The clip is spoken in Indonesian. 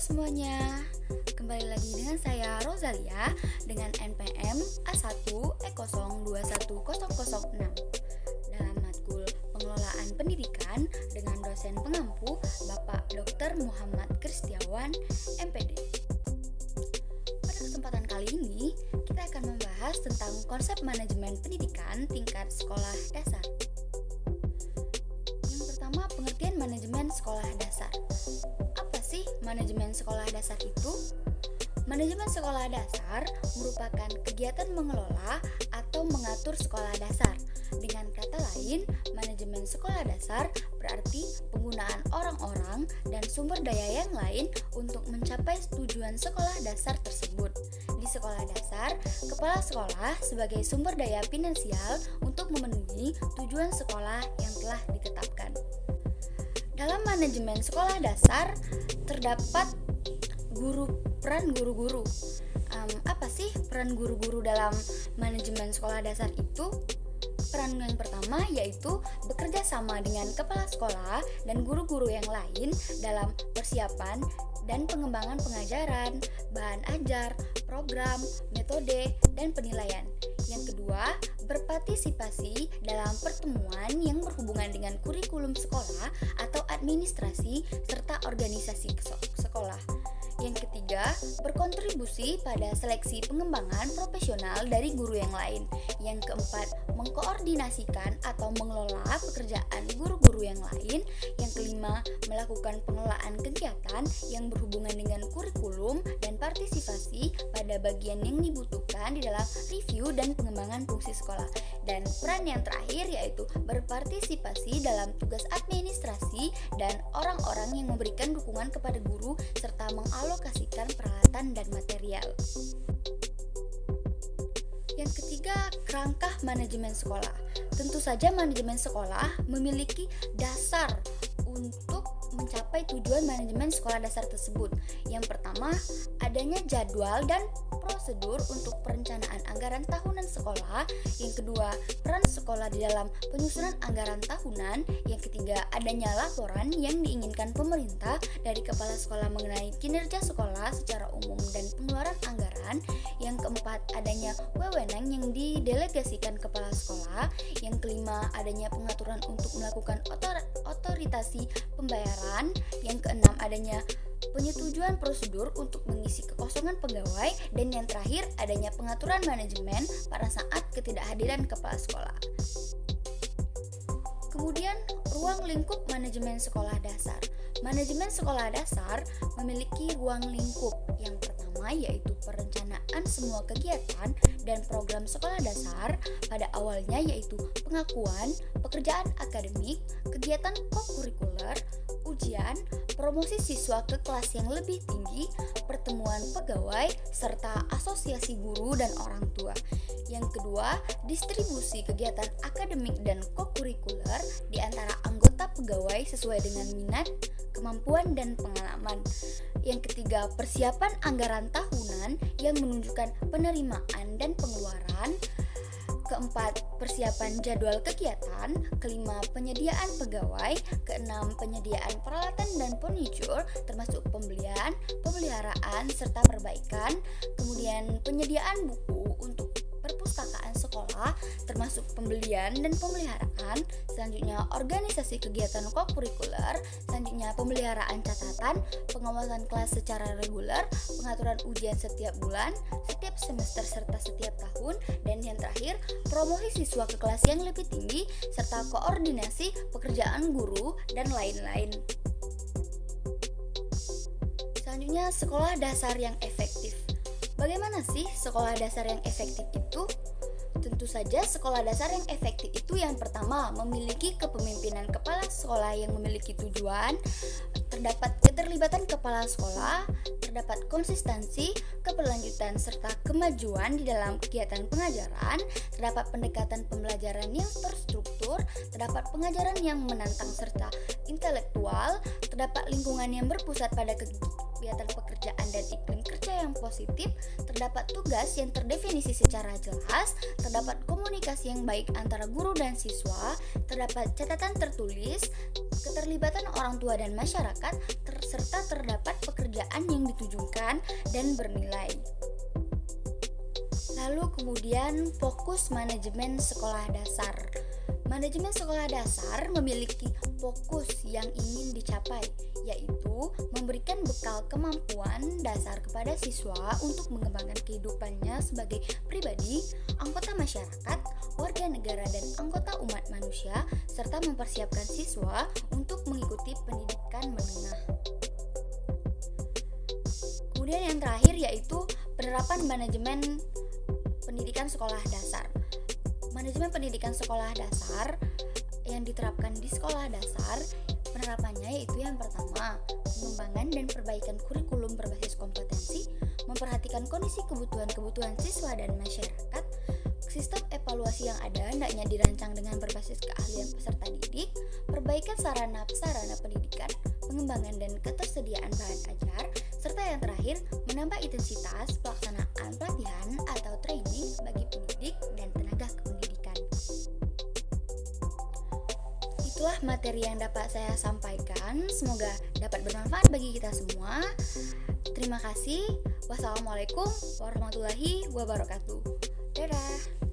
semuanya, kembali lagi dengan saya Rosalia dengan NPM A1E021006 dalam matkul pengelolaan pendidikan dengan dosen pengampu Bapak Dr. Muhammad Kristiawan, MPD. Pada kesempatan kali ini, kita akan membahas tentang konsep manajemen pendidikan tingkat sekolah dasar. Yang pertama, pengertian manajemen sekolah dasar. Apa sih manajemen sekolah dasar itu? Manajemen sekolah dasar merupakan kegiatan mengelola atau mengatur sekolah dasar. Dengan kata lain, manajemen sekolah dasar berarti penggunaan orang-orang dan sumber daya yang lain untuk mencapai tujuan sekolah dasar tersebut. Di sekolah dasar, kepala sekolah sebagai sumber daya finansial untuk memenuhi tujuan sekolah yang telah ditetapkan. Dalam manajemen sekolah dasar terdapat peran guru-guru. Apa sih peran guru-guru dalam manajemen sekolah dasar itu? Peran yang pertama yaitu bekerja sama dengan kepala sekolah dan guru-guru yang lain dalam persiapan dan pengembangan pengajaran, bahan ajar, program, metode, dan penilaian. Yang kedua, berpartisipasi dalam pertemuan yang berhubungan dengan kurikulum sekolah atau administrasi serta organisasi sekolah. Yang ketiga, berkontribusi pada seleksi pengembangan profesional dari guru yang lain. Yang keempat, mengkoordinasikan atau mengelola pekerjaan guru-guru yang lain. Yang kelima, melakukan pengelolaan kegiatan yang berhubungan dengan kurikulum dan partisipasi pada bagian yang dibutuhkan di dalam review dan pengembangan fungsi sekolah. Dan peran yang terakhir yaitu berpartisipasi dalam tugas administrasi dan orang-orang yang memberikan dukungan kepada guru serta mengalokasikan peralatan dan material. Yang ketiga, kerangka manajemen sekolah. Tentu saja manajemen sekolah memiliki dasar untuk mencapai tujuan manajemen sekolah dasar tersebut. Yang pertama, adanya jadwal dan prosedur untuk perencanaan anggaran tahunan sekolah. Yang kedua, peran sekolah di dalam penyusunan anggaran tahunan. Yang ketiga, adanya laporan yang diinginkan pemerintah dari kepala sekolah mengenai kinerja sekolah secara umum dan pengeluaran anggaran. Yang keempat, adanya wewenang yang didelegasikan kepala sekolah. Yang kelima, adanya pengaturan untuk melakukan otoritasi pembayaran. Yang keenam, adanya penyetujuan prosedur untuk mengisi kekosongan pegawai. Dan yang terakhir, adanya pengaturan manajemen pada saat ketidakhadiran kepala sekolah. Kemudian, ruang lingkup manajemen sekolah dasar. Manajemen sekolah dasar memiliki ruang lingkup. Yang pertama yaitu perencanaan semua kegiatan dan program sekolah dasar pada awalnya yaitu pengakuan, pekerjaan akademik, kegiatan kokurikuler, ujian, promosi siswa ke kelas yang lebih tinggi, pertemuan pegawai, serta asosiasi guru dan orang tua. Yang kedua, distribusi kegiatan akademik dan kokurikuler di antara anggota pegawai sesuai dengan minat, kemampuan, dan pengalaman. Yang ketiga, persiapan anggaran tahunan yang menunjukkan penerimaan dan pengeluaran. Keempat, persiapan jadwal kegiatan. Kelima, penyediaan pegawai. Keenam, penyediaan peralatan dan furniture termasuk pembelian, pemeliharaan, serta perbaikan. Kemudian penyediaan buku untuk perpustakaan sekolah termasuk pembelian dan pemeliharaan. Selanjutnya organisasi kegiatan kokurikuler. Selanjutnya pemeliharaan catatan, pengawasan kelas secara reguler, pengaturan ujian setiap bulan, setiap semester serta setiap tahun. Dan yang terakhir, promosi siswa ke kelas yang lebih tinggi serta koordinasi pekerjaan guru dan lain-lain. Selanjutnya, sekolah dasar yang efektif. Bagaimana sih sekolah dasar yang efektif itu? Tentu saja sekolah dasar yang efektif itu yang pertama memiliki kepemimpinan kepala sekolah yang memiliki tujuan, terdapat keterlibatan kepala sekolah, terdapat konsistensi, keberlanjutan serta kemajuan di dalam kegiatan pengajaran, terdapat pendekatan pembelajaran yang terstruktur, terdapat pengajaran yang menantang serta intelektual, terdapat lingkungan yang berpusat pada kegiatan pekerjaan dan iklim kerja yang positif, terdapat tugas yang terdefinisi secara jelas, terdapat komunikasi yang baik antara guru dan siswa, terdapat catatan tertulis, keterlibatan orang tua dan masyarakat, serta terdapat pekerjaan yang ditujukan dan bernilai. Lalu kemudian fokus manajemen sekolah dasar. Manajemen sekolah dasar memiliki fokus yang ingin dicapai, yaitu memberikan bekal kemampuan dasar kepada siswa untuk mengembangkan kehidupannya sebagai pribadi, anggota masyarakat, warga negara, dan anggota umat manusia, serta mempersiapkan siswa untuk mengikuti pendidikan menengah. Kemudian yang terakhir yaitu penerapan manajemen pendidikan sekolah dasar. Manajemen pendidikan sekolah dasar yang diterapkan di sekolah dasar, penerapannya yaitu yang pertama, pengembangan dan perbaikan kurikulum berbasis kompetensi, memperhatikan kondisi kebutuhan siswa dan masyarakat, sistem evaluasi yang ada hendaknya dirancang dengan berbasis keahlian peserta didik, perbaikan sarana-prasarana pendidikan, pengembangan dan ketersediaan bahan ajar, serta yang terakhir, menambah intensitas pelaksanaan pelatihan atau training bagi pendidik dan tenaga kependidikan. Itulah materi yang dapat saya sampaikan, semoga dapat bermanfaat bagi kita semua. Terima kasih. Wassalamualaikum warahmatullahi wabarakatuh. Dadah.